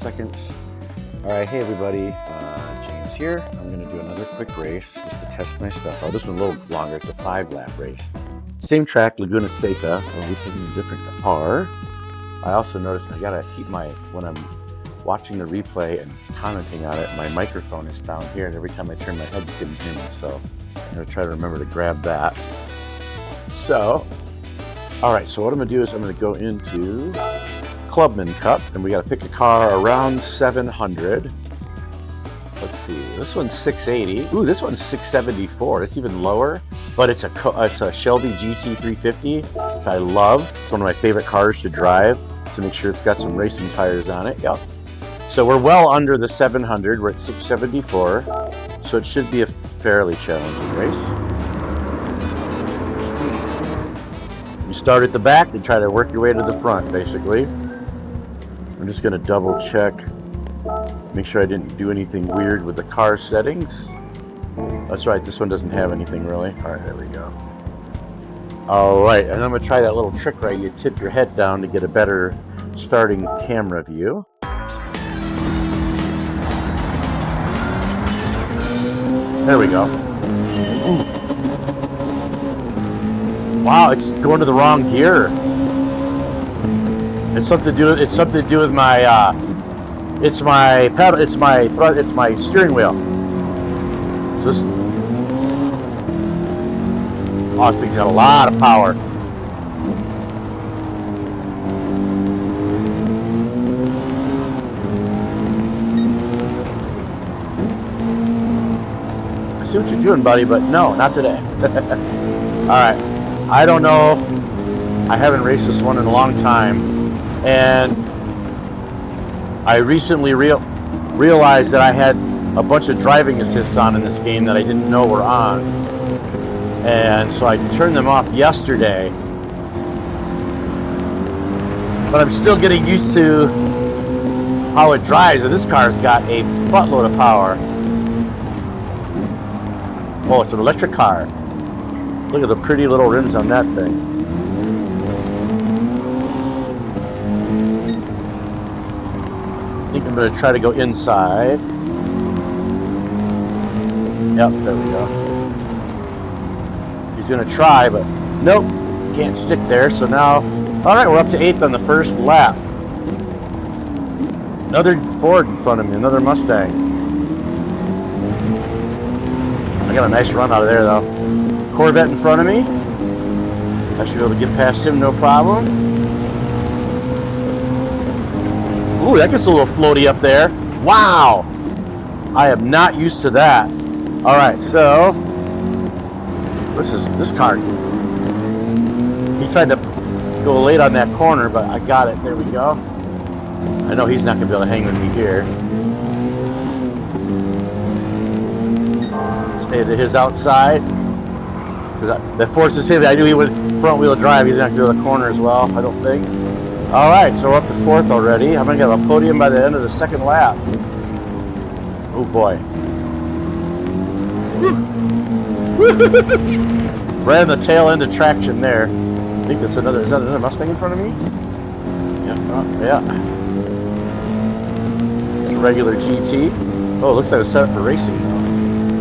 seconds. All right, hey everybody, James here. I'm gonna do another quick race just to test my stuff out. This one's a little longer, it's a 5-lap race. Same track, Laguna, Seca, but we're taking a different car. I also noticed I gotta keep when I'm watching the replay and commenting on it, my microphone is down here, and every time I turn my head, you couldn't hear me, so I'm gonna try to remember to grab that. So, all right, so what I'm gonna do is I'm gonna go into Clubman Cup, and we got to pick a car around 700. Let's see, this one's 680. Ooh, this one's 674. It's even lower, but it's a Shelby GT350, which I love. It's one of my favorite cars to drive, to make sure it's got some racing tires on it. Yep. So we're well under the 700. We're at 674, so it should be a fairly challenging race. You start at the back and try to work your way to the front, basically. I'm just going to double check, make sure I didn't do anything weird with the car settings. That's right, this one doesn't have anything really. All right, there we go. All right, and I'm going to try that little trick right. You tip your head down to get a better starting camera view. There we go. Ooh. Wow, it's going to the wrong gear. It's something to do with my it's my pedal, it's my steering wheel. So this thing's got a lot of power. I see what you're doing, buddy, but no, not today. All right, I don't know. I haven't raced this one in a long time. And I recently realized that I had a bunch of driving assists on in this game that I didn't know were on. And so I turned them off yesterday. But I'm still getting used to how it drives, and this car's got a buttload of power. Oh, it's an electric car. Look at the pretty little rims on that thing. I think I'm going to try to go inside. Yep, there we go. He's going to try, but nope, can't stick there. So now, all right, we're up to 8th on the first lap. Another Ford in front of me, another Mustang. I got a nice run out of there, though. Corvette in front of me. I should be able to get past him, no problem. Ooh, that gets a little floaty up there. Wow! I am not used to that. All right, so this car's. He tried to go late on that corner, but I got it. There we go. I know he's not gonna be able to hang with me here. Stay to his outside. That forces him. I knew he would front wheel drive. He's not gonna go to the corner as well, I don't think. All right, so we're up to 4th already. I'm going to get a podium by the end of the 2nd lap. Oh, boy. Right on the tail end of traction there. I think that's is that another Mustang in front of me? Yeah. It's a regular GT. Oh, it looks like it's set up for racing.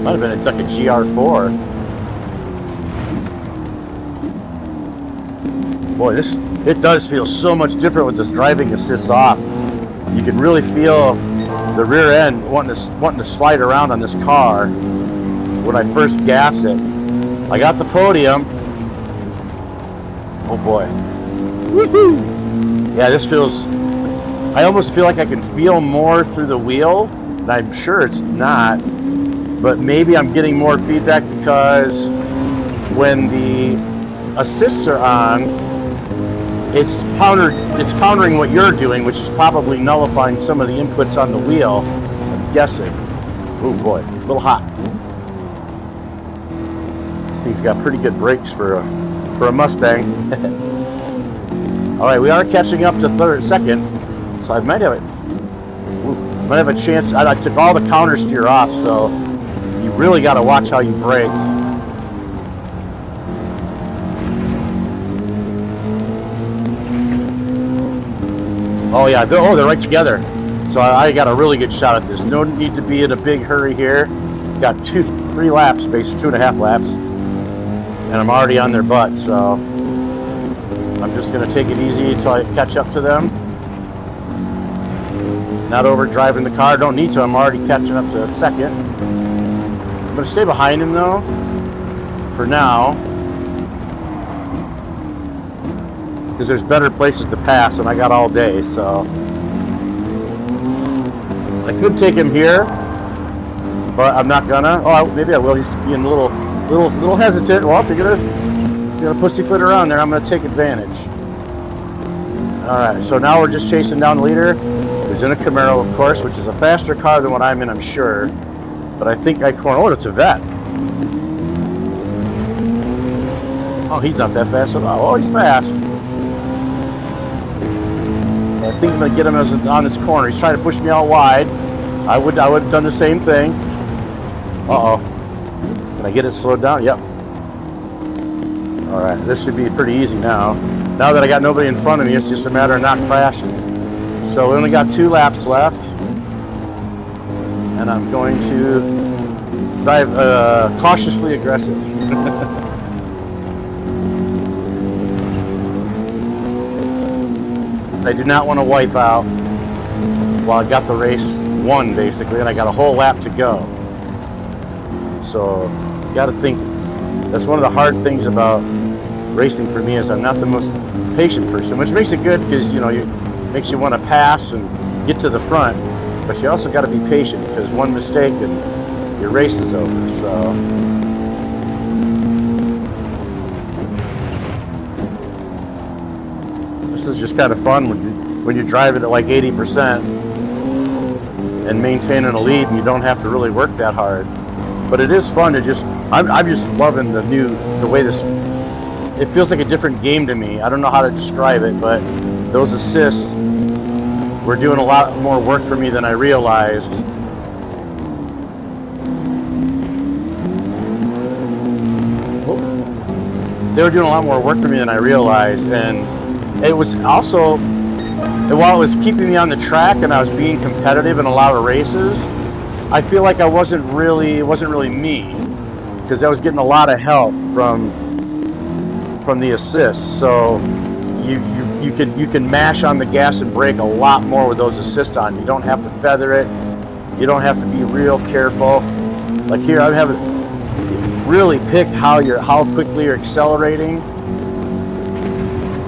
Might have been like a GR4. Boy, it does feel so much different with this driving assist off. You can really feel the rear end wanting to slide around on this car when I first gas it. I got the podium. Oh boy. Woohoo! Yeah, this feels. I almost feel like I can feel more through the wheel, and I'm sure it's not. But maybe I'm getting more feedback because when the assists are on, it's countering what you're doing, which is probably nullifying some of the inputs on the wheel. I'm guessing. Oh boy, a little hot. This thing's got pretty good brakes for a Mustang. All right, we are catching up to 2nd, so I might have a chance. I took all the counter steer off, so you really got to watch how you brake. Oh yeah, they're right together. So I got a really good shot at this. No need to be in a big hurry here. Got 3 laps, basically 2.5 laps, and I'm already on their butt. So I'm just gonna take it easy until I catch up to them. Not overdriving the car. Don't need to. I'm already catching up to second. I'm gonna stay behind him though, for now, because there's better places to pass, and I got all day. So I could take him here, but I'm not gonna. Oh, maybe I will. He's being a little hesitant. Well, you're gonna pussyfoot around there. I'm gonna take advantage. All right. So now we're just chasing down the leader, who's in a Camaro, of course, which is a faster car than what I'm in, I'm sure. But I think I cornered. Oh, it's a vet. Oh, he's not that fast at all. Oh, he's fast. I think I'm gonna get him on this corner. He's trying to push me out wide. I would have done the same thing. Uh-oh. Can I get it slowed down? Yep. All right, this should be pretty easy now. Now that I got nobody in front of me, it's just a matter of not crashing. So we only got 2 laps left, and I'm going to drive cautiously aggressive. I do not want to wipe out while I got the race won, basically, and I got a whole lap to go. So you got to think, that's one of the hard things about racing for me, is I'm not the most patient person, which makes it good because, you know, makes you want to pass and get to the front, but you also got to be patient, because one mistake and your race is over. So this is just kind of fun when you drive it at like 80% and maintaining a lead, and you don't have to really work that hard. But it is fun to I'm just loving the way this, it feels like a different game to me. I don't know how to describe it, but those assists were doing a lot more work for me than I realized. They were doing a lot more work for me than I realized, and it was also, while it was keeping me on the track and I was being competitive in a lot of races, I feel like it wasn't really me, because I was getting a lot of help from the assists. So you can mash on the gas and brake a lot more with those assists on. You don't have to feather it. You don't have to be real careful. Like here, I have really pick how quickly you're accelerating,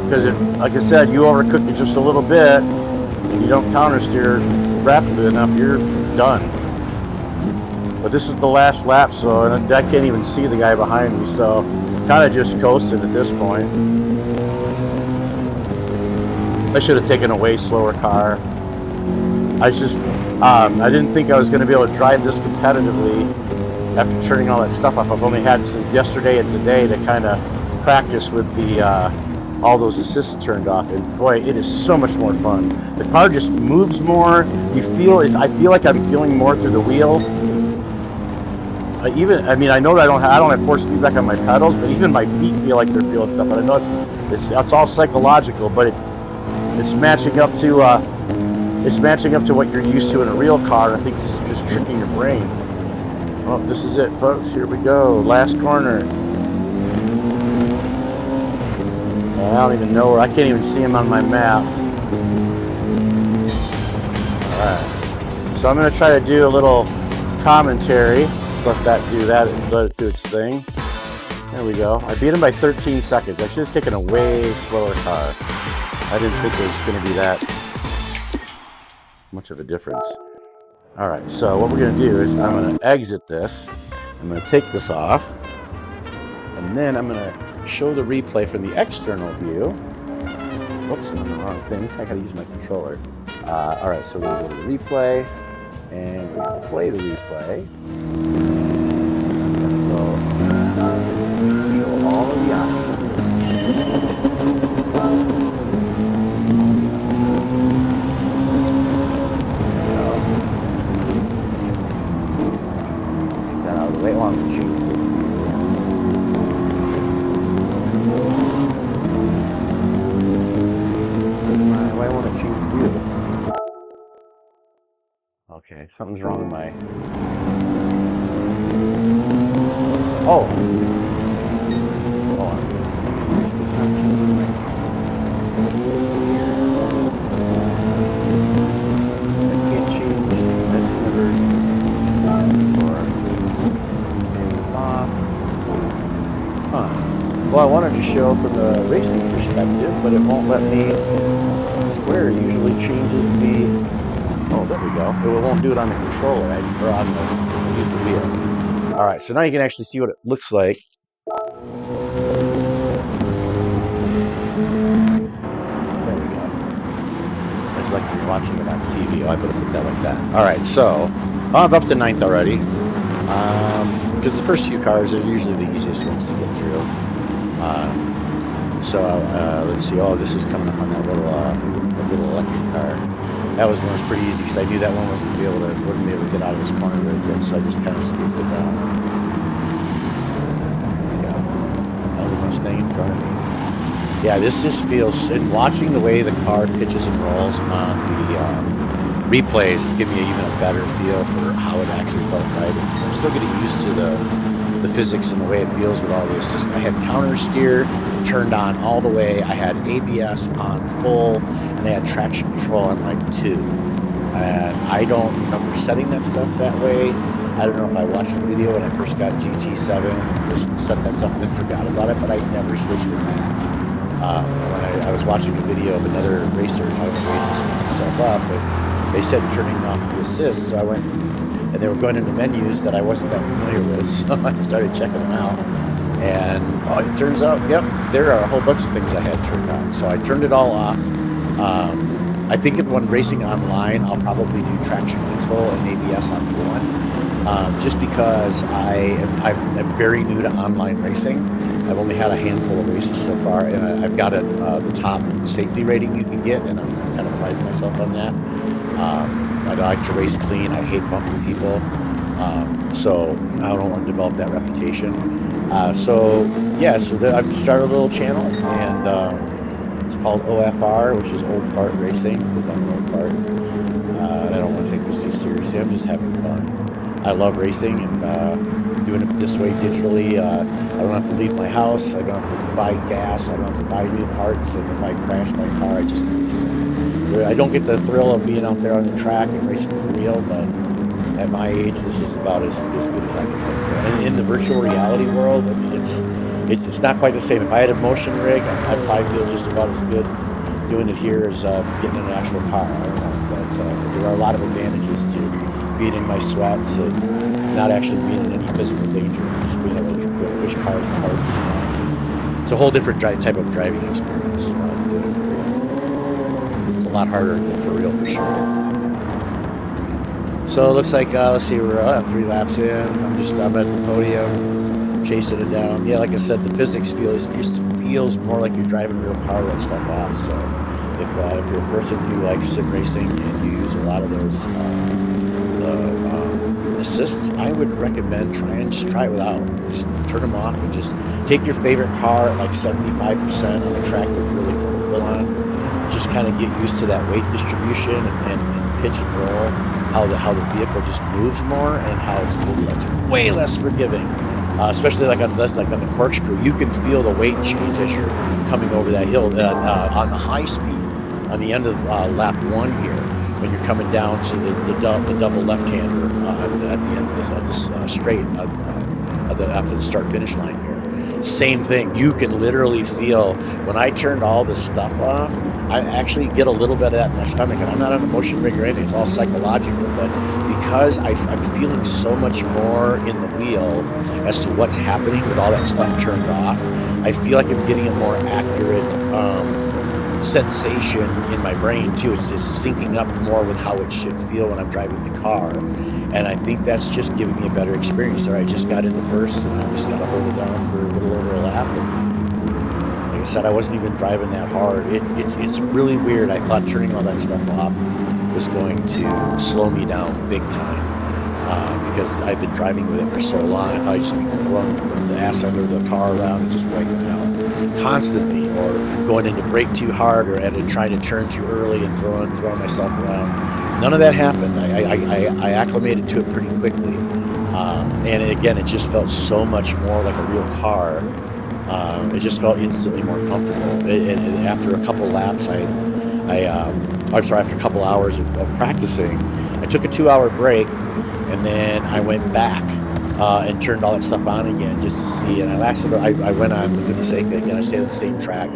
because like I said, you overcook it just a little bit and you don't counter steer rapidly enough, you're done. But this is the last lap, so and I can't even see the guy behind me, so kind of just coasting at this point. I should have taken a way slower car. I didn't think I was going to be able to drive this competitively after turning all that stuff off. I've only had since yesterday and today to kind of practice with the all those assists turned off, and boy, it is so much more fun. The car just moves more. I feel like I'm feeling more through the wheel. I know that I don't have force feedback on my pedals, but even my feet feel like they're feeling stuff. But I know it's all psychological, but it's matching up to what you're used to in a real car. I think this is just tricking your brain. Oh, this is it, folks. Here we go. Last corner. I don't even know where. I can't even see him on my map. Alright. So I'm going to try to do a little commentary. Let that do that and let it do its thing. There we go. I beat him by 13 seconds. I should have taken a way slower car. I didn't think it was going to be that much of a difference. Alright, so what we're going to do is I'm going to exit this. I'm going to take this off. And then I'm going to show the replay from the external view. Whoops, I'm on the wrong thing. I got to use my controller. Alright, so we're going to go to the replay. And we're going to play the replay. I'm going to show all of the options. Wait while I'm choosing. Why won't it choose you? Okay, something's wrong with my. Oh, hold on. It's not changing right now. I can't change. That's never. Or off. Huh. Well, I wanted to show from the racing perspective, but it won't let me. Square usually changes the. Oh, there we go. It won't do it on the controller, right? Or on the wheel. All right, so now you can actually see what it looks like. There we go. It's like you're watching it on TV. Oh, I better put that like that. All right, so I'm up to 9th already. Because the first few cars are usually the easiest ones to get through. Let's see. Oh, this is coming up on that little electric car. That one was pretty easy because I knew that one wouldn't be able to get out of this corner very good, so I just kind of squeezed it down. There we go. Another Mustang in front of me. Yeah, this just feels. And watching the way the car pitches and rolls on the replays is giving me even a better feel for how it actually felt driving. Because I'm still getting used to the physics and the way it feels with all the assistance. I had counter steer turned on all the way. I had ABS on full, and I had traction control on like 2. And I don't remember setting that stuff that way. I don't know if I watched the video when I first got GT7, just set that stuff and then forgot about it, but I never switched it back. When I was watching a video of another racer talking about racing speed himself up, but they said turning off the assist, so I went, and they were going into menus that I wasn't that familiar with, so I started checking them out, and it turns out, yep, there are a whole bunch of things I had turned on, so I turned it all off. I think when racing online, I'll probably do traction control and ABS on 1, just because I'm very new to online racing. I've only had a handful of races so far, and I've got the top safety rating you can get, and I'm kind of priding myself on that. I like to race clean. I hate bumping people, so I don't want to develop that reputation. I've started a little channel, and it's called OFR, which is Old Fart Racing, because I'm an old fart. I don't want to take this too seriously. I'm just having fun. I love racing, and doing it this way digitally. I don't have to leave my house. I don't have to buy gas. I don't have to buy new parts. And if I crash my car, I just race it. I don't get the thrill of being out there on the track and racing for real, but at my age, this is about as good as I can hope for. And in the virtual reality world, I mean, it's not quite the same. If I had a motion rig, I'd probably feel just about as good doing it here as getting in an actual car. I don't know, but there are a lot of advantages to being in my sweats and not actually being in any physical danger, just being able to push cars as hard as you can. It's a whole different type of driving experience. Doing it for real. It's a lot harder to do it for real, for sure. So it looks like, let's see, we're 3 laps in. I'm at the podium, chasing it down. Yeah, like I said, the physics feels more like you're driving a real car with that stuff off. So if you're a person who likes sim racing and you use a lot of those assists, I would recommend try it without. Just turn them off and just take your favorite car at like 75% on a track you're really comfortable on. Just kind of get used to that weight distribution and pitch and roll, how the vehicle just moves more, and how it's way less forgiving. Especially like on the corkscrew, you can feel the weight change as you're coming over that hill on the high speed on the end of lap 1 here, when you're coming down to the double left-hander at the end of this straight after the start-finish line here. Same thing. You can literally feel, when I turned all this stuff off, I actually get a little bit of that in my stomach, and I'm not on a motion rig or anything. It's all psychological, but because I'm feeling so much more in the wheel as to what's happening with all that stuff turned off, I feel like I'm getting a more accurate sensation in my brain too. It's just syncing up more with how it should feel when I'm driving the car, and I think that's just giving me a better experience. There, I just got into first, and I just got to hold it down for a little over a lap. And like I said, I wasn't even driving that hard. It's really weird. I thought turning all that stuff off was going to slow me down big time. because I've been driving with it for so long. I probably just be throwing the ass end of the car around and just like, constantly, or going in to brake too hard, or trying to turn too early and throwing myself around. None of that happened. I acclimated to it pretty quickly, and again, it just felt so much more like a real car. It just felt instantly more comfortable. And after a couple laps, I'm sorry, after a couple hours of practicing, I took a 2-hour break, and then I went back and turned all that stuff on again just to see. And I went on Laguna Seca again. I stayed on the same track.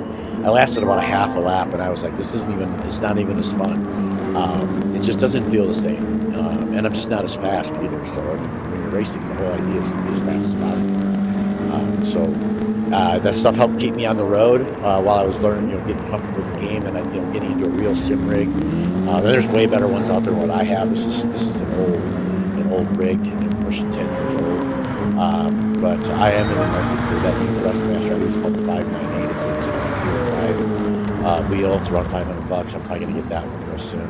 I lasted about a half a lap, and I was like, it's not even as fun. It just doesn't feel the same. And I'm just not as fast either. So when you're racing, the whole idea is to be as fast as possible. That stuff helped keep me on the road while I was learning, getting comfortable with the game, and getting into a real sim rig. There's way better ones out there than what I have. This is an old rig, pushing 10 years old. But I am in the market for that new Thrustmaster. I think it's called the 598. It's a 105 wheel. It's around $500. I'm probably gonna get that one real soon.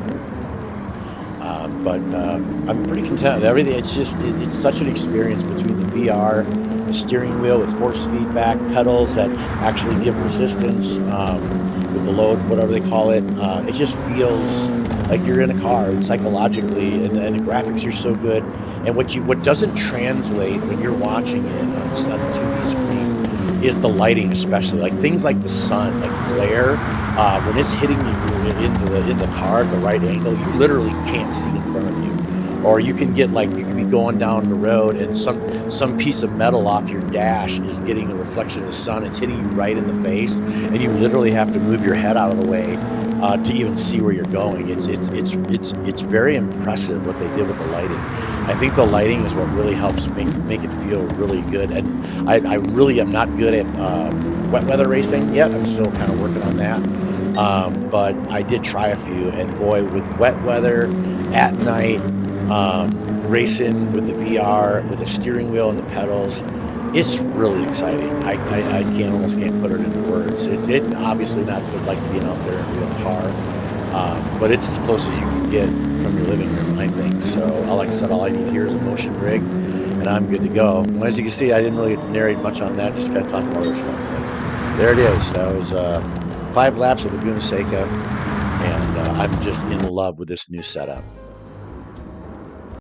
But I'm pretty content with everything. It's such an experience between the VR, the steering wheel with force feedback, pedals that actually give resistance with the load, whatever they call it. It just feels like you're in a car, and psychologically, and the graphics are so good. And what doesn't translate when you're watching it on the 2D screen is the lighting, especially like things like the sun, like glare. When it's hitting you in the car at the right angle, you literally can't see in front of you. Or you can be going down the road, and some piece of metal off your dash is getting a reflection of the sun. It's hitting you right in the face, and you literally have to move your head out of the way to even see where you're going. It's very impressive what they did with the lighting. I think the lighting is what really helps make it feel really good. And I really am not good at wet weather racing yet. I'm still kind of working on that. But I did try a few, and boy, with wet weather at night, racing with the VR, with the steering wheel and the pedals, it's really exciting. I almost can't put it into words. It's obviously not like being out there in a real car, but it's as close as you can get from your living room, I think. So, like I said, all I need here is a motion rig, and I'm good to go. And as you can see, I didn't really narrate much on that. Just kind of talk about other stuff. But there it is. That was 5 laps of Laguna Seca, and I'm just in love with this new setup.